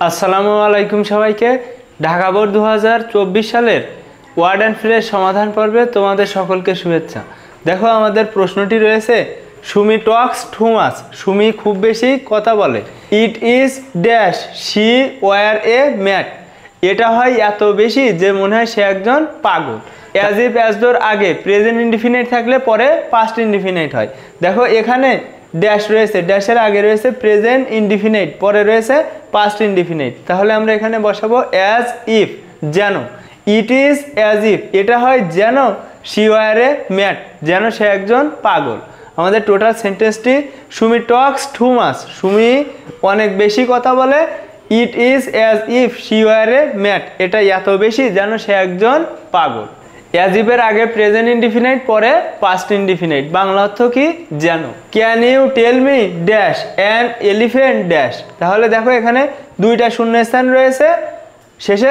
আসসালামু আলাইকুম সবাইকে। ঢাকা বোর্ড 2024 সালের ওয়ার্ড অ্যান্ড ফ্রেজ সমাধান পর্বে তোমাদের সকলকে শুভেচ্ছা। দেখো আমাদের প্রশ্নটি রয়েছে, Sumi talks too much. Sumi খুব বেশি কথা বলে। It is dash she were a mat. এটা হয় এত বেশি যে মনে হয় সে একজন পাগল। অ্যাজ ইফ অ্যাজ দোর আগে প্রেজেন্ট ইনডিফিনাইট থাকলে পরে পাস্ট ইনডিফিনাইট হয়। দেখো এখানে ড্যাশ রয়েছে, ড্যাশের আগে রয়েছে প্রেজেন্ট ইনডিফিনাইট, পরে রয়েছে পাস্ট ইনডিফিনাইট। তাহলে আমরা এখানে বসাবো অ্যাজ ইফ, যেন। ইট ইজ অ্যাজ ইফ, এটা হয় যেন শি ওয়ার এ ম্যাট, যেন সে একজন পাগল। আমাদের টোটাল সেন্টেন্সটি, Sumi talks too much, Sumi অনেক বেশি কথা বলে। It is as if she were a mat, এটা এত বেশি যেন সে একজন পাগল। অ্যাজ ইফের আগে প্রেজেন্ট ইনডিফিনাইট, পরে পাস্ট ইনডিফিনাইট। বাংলা অর্থ কি? যেন। Can you tell me dash an elephant dash. তাহলে দেখো এখানে দুইটা শূন্যস্থান রয়েছে, শেষে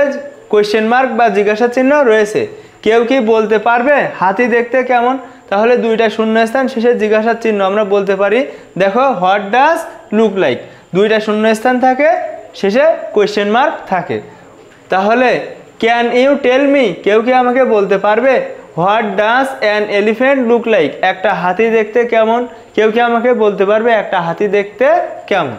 কোয়েশ্চেন মার্ক বা জিজ্ঞাসা চিহ্ন রয়েছে। কেউ কি বলতে পারবে হাতি দেখতে কেমন? তাহলে দুইটা শূন্যস্থান, শেষে জিজ্ঞাসা চিহ্ন। আমরা বলতে পারি দেখো হোয়াট ডাজ লুক লাইক। দুইটা শূন্যস্থান থাকে, শেষে কোয়েশ্চেন মার্ক থাকে। তাহলে ক্যান ইউ টেল মি, কেউ কি আমাকে বলতে পারবে what does an elephant look like, একটা হাতি দেখতে কেমন? কেউ কি আমাকে বলতে পারবে একটা হাতি দেখতে কেমন?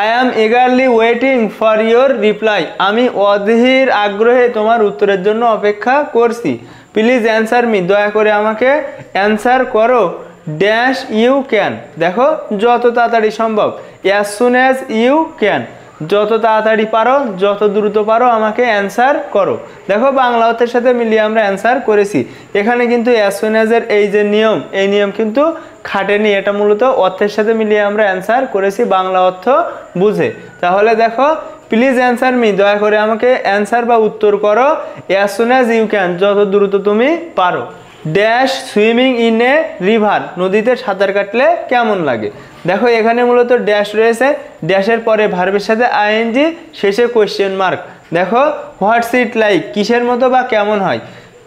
I am eagerly waiting for your reply. আমি অধীর আগ্রহে তোমার উত্তরের জন্য অপেক্ষা করছি। প্লিজ অ্যান্সার মি, দয়া করে আমাকে অ্যান্সার করো। ড্যাশ ইউ ক্যান, দেখো যত তাড়াতাড়ি সম্ভব। As soon as you can, যত তাড়াতাড়ি পারো, যত দ্রুত পারো আমাকে অ্যান্সার করো। দেখো বাংলা অর্থের সাথে মিলিয়ে আমরা অ্যান্সার করেছি। এখানে কিন্তু অ্যাজ সুন অ্যাজের এই যে নিয়ম, এই নিয়ম কিন্তু খাটেনি। এটা মূলত অর্থের সাথে মিলিয়ে আমরা অ্যান্সার করেছি বাংলা অর্থ বুঝে। তাহলে দেখো প্লিজ অ্যান্সার মি, দয়া করে আমাকে অ্যান্সার বা উত্তর করো। As soon as you can, যত দ্রুত তুমি পারো। Dash swimming in a river, নদীতে সাঁতার কাটলে কেমন লাগে? দেখো এখানে মূলত ড্যাশ রয়েছে, ড্যাশের পরে ভার্বের সাথে আইএনজি, শেষে কোয়েশ্চেন মার্ক। দেখো হোয়াটস ইট লাইক, কিসের মতো বা কেমন হয়।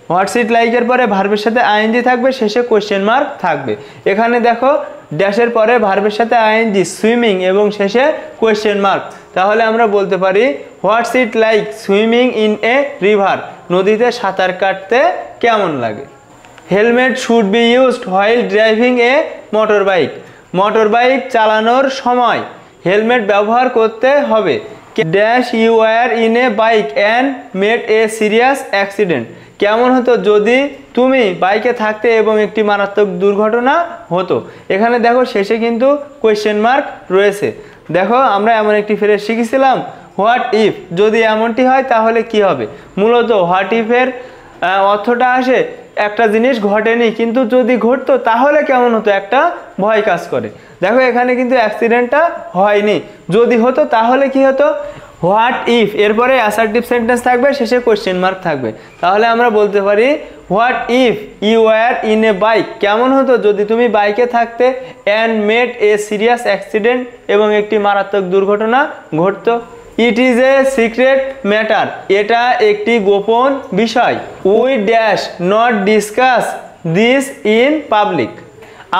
হোয়াটস ইট লাইকের পরে ভার্বের সাথে আইএনজি থাকবে, শেষে কোয়েশ্চেন মার্ক থাকবে। এখানে দেখো ড্যাশের পরে ভার্বের সাথে আইএনজি, সুইমিং এবং শেষে কোয়েশ্চেন মার্ক। তাহলে আমরা বলতে পারি what's it like swimming in a river, নদীতে সাঁতার কাটতে কেমন লাগে। Helmet should be used while driving a motor bike. Motor bike চালানোর সময় হেলমেট ব্যবহার করতে হবে। Dash you wire in a bike and made a serious accident. কেমন হতো যদি তুমি বাইকে থাকতে এবং একটি মারাত্মক দুর্ঘটনা হতো। এখানে দেখো শেষে কিন্তু কোয়েশ্চেন মার্ক রয়েছে। দেখো আমরা এমন একটি ফ্রেজ শিখেছিলাম, হোয়াট ইফ, যদি এমনটি হয় তাহলে কি হবে। মূলত হোয়াট ইফের অর্থটা আসে একটা জিনিস ঘটেনি কিন্তু যদি ঘটতো তাহলে কেমন হতো, একটা ভয় কাজ করে। দেখো এখানে কিন্তু অ্যাক্সিডেন্টটা হয়নি, যদি হতো তাহলে কি হতো। হোয়াট ইফ এরপরে অ্যাসার্টিভ সেন্টেন্স থাকবে, শেষে কোয়েশ্চেন মার্ক থাকবে। তাহলে আমরা বলতে পারি what if you wire in a bike, কেমন হতো যদি তুমি বাইকে থাকতে, and made a serious accident, এবং একটি মারাত্মক দুর্ঘটনা ঘটতো। It is a secret matter, এটা একটি গোপন বিষয়। We dash not discuss this in public,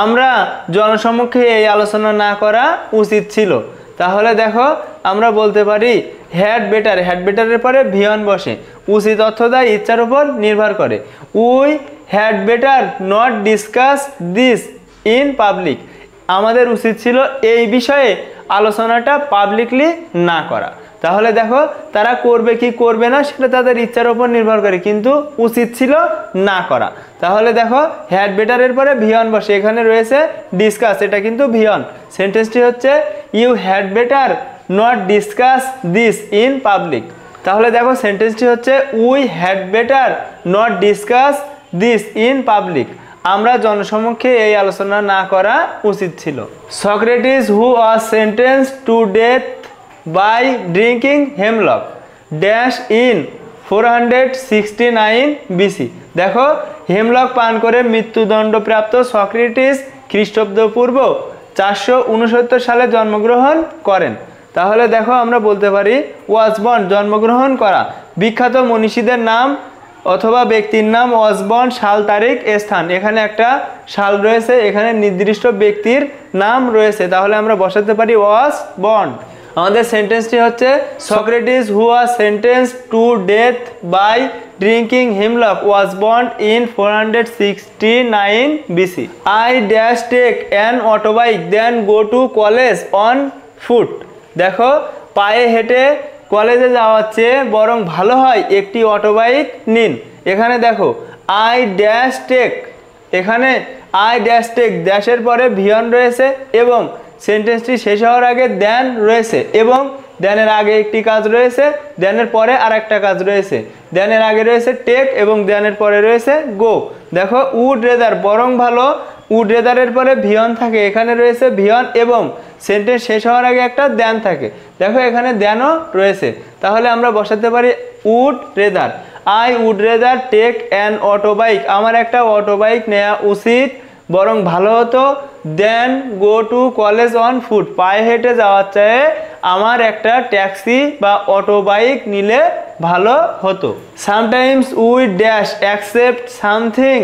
আমরা জনসমক্ষে এই আলোচনা না করা উচিত ছিল। তাহলে দেখো আমরা বলতে পারি হ্যাড বেটার, হ্যাড বেটারের পরে ভিয়ন বসে। উচিত অর্থ দেয় ইচ্ছার উপর নির্ভর করে। We had better not discuss this in public, আমাদের উচিত ছিল এই বিষয়ে আলোচনাটা পাবলিকলি না করা। তাহলে দেখো তারা করবে কি করবে না সেটা তাদের ইচ্ছার উপর নির্ভর করে, কিন্তু উচিত ছিল না করা। তাহলে দেখো হ্যাড বেটারের পরে ভিয়ন বসে, এখানে রয়েছে ডিসকাস, এটা কিন্তু ভিয়ন। সেন্টেন্সটি হচ্ছে you had better not discuss this in public. তাহলে দেখো সেন্টেন্সটি হচ্ছে we had better not discuss this in public, আমরা জনসমক্ষে এই আলোচনা না করা উচিত ছিল। Socrates who was sentenced to death by drinking hemlock dash in 469 BC. দেখো হেমলক পান করে মৃত্যুদণ্ডপ্রাপ্ত সক্রেটিস খ্রিস্টপূর্ব 469 সালে জন্মগ্রহণ করেন। তাহলে দেখো আমরা বলতে পারি ওয়াজ বর্ন, জন্মগ্রহণ করা। বিখ্যাত মনীষীদের নাম অথবা ব্যক্তির নাম, ওয়াজ বর্ন, সাল, তারিখ, স্থান। এখানে একটা সাল রয়েছে, এখানে নির্দিষ্ট ব্যক্তির নাম রয়েছে, তাহলে আমরা বসাতে পারি ওয়াজ বর্ন। আমাদের সেন্টেন্সটি হচ্ছে Socrates who was sentenced to death by drinking hemlock was born in 469 BC। I dash take an autobike than go to college on foot. দেখো, পায়ে হেঁটে কলেজে যাওয়ার চেয়ে বরং ভালো হয় একটি অটোবাইক নিন। এখানে দেখো আই ড্যাশ টেক, এখানে আই ড্যাশ টেক ড্যাশের পরে ভিয়ন রয়েছে এবং সেন্টেন্সটি শেষ হওয়ার আগে দেন রয়েছে এবং দেনের আগে একটি কাজ রয়েছে, দেনের পরে আর একটা কাজ রয়েছে। দেনের আগে রয়েছে টেক এবং দেনের পরে রয়েছে গো। দেখো উড রেদার বরং ভালো, উড রেদারের পরে ভিয়ন থাকে, এখানে রয়েছে ভিয়ন এবং সেন্টেন্স শেষ হওয়ার আগে একটা দেন থাকে। দেখো এখানে দেনও রয়েছে, তাহলে আমরা বসাতে পারি would rather. I would rather take an autobike, আমার একটা অটোবাইক নেওয়া উচিত, বরং ভালো হতো than go to college on foot, পায়ে হেঁটে যাওয়ার চেয়ে আমার একটা ট্যাক্সি বা অটো বাইক নিলে ভালো হতো। Sometimes we dash accept something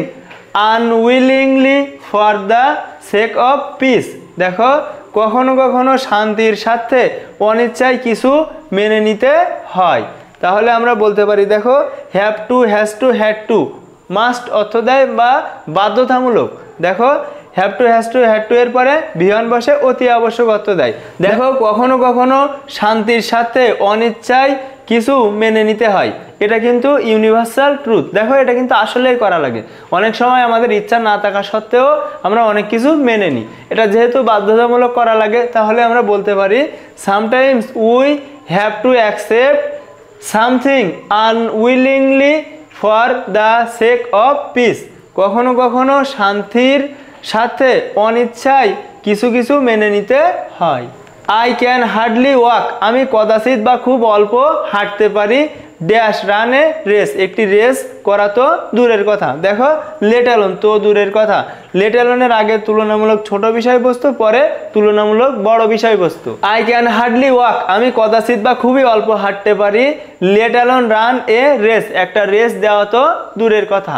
unwillingly for the sake of piece. দেখো কখনো কখনো শান্তির সাথে অনিচ্ছায় কিছু মেনে নিতে হয়। তাহলে আমরা বলতে পারি দেখো have to, has to, had to, must অর্থ দেয় বা বাধ্যতামূলক। দেখো have to, has to, had to এর পরে ভিয়ন বসে অতি আবশ্যক অর্থ দেয়। দেখো কখনো কখনো শান্তির সাথে অনিচ্ছায় কিছু মেনে নিতে হয়, এটা কিন্তু ইউনিভার্সাল ট্রুথ। দেখো এটা কিন্তু আসলেই করা লাগে, অনেক সময় আমাদের ইচ্ছা না থাকা সত্ত্বেও আমরা অনেক কিছু মেনে নিই। এটা যেহেতু বাধ্যতামূলক করা লাগে, তাহলে আমরা বলতে পারি sometimes we have to accept something unwillingly for the sake of piece. কখনো কখনো শান্তির সাথে অনিচ্ছায় কিছু কিছু মেনে নিতে হয়। আই ক্যান হার্ডলি ওয়াক, আমি কদাচিৎ বা খুব অল্প হাঁটতে পারি। ড্যাশ রানে রেস, একটি রেস করা তো দূরের কথা। দেখো লেট অ্যালোন, তো দূরের কথা। লেট অ্যালোনের আগে তুলনামূলক ছোট বিষয়বস্তু, পরে তুলনামূলক বড় বিষয়বস্তু। আই ক্যান হার্ডলি ওয়াক, আমি কদাচিৎ বা খুবই অল্প হাঁটতে পারি। Let alone run a race, একটা রেস দেওয়া তো দূরের কথা।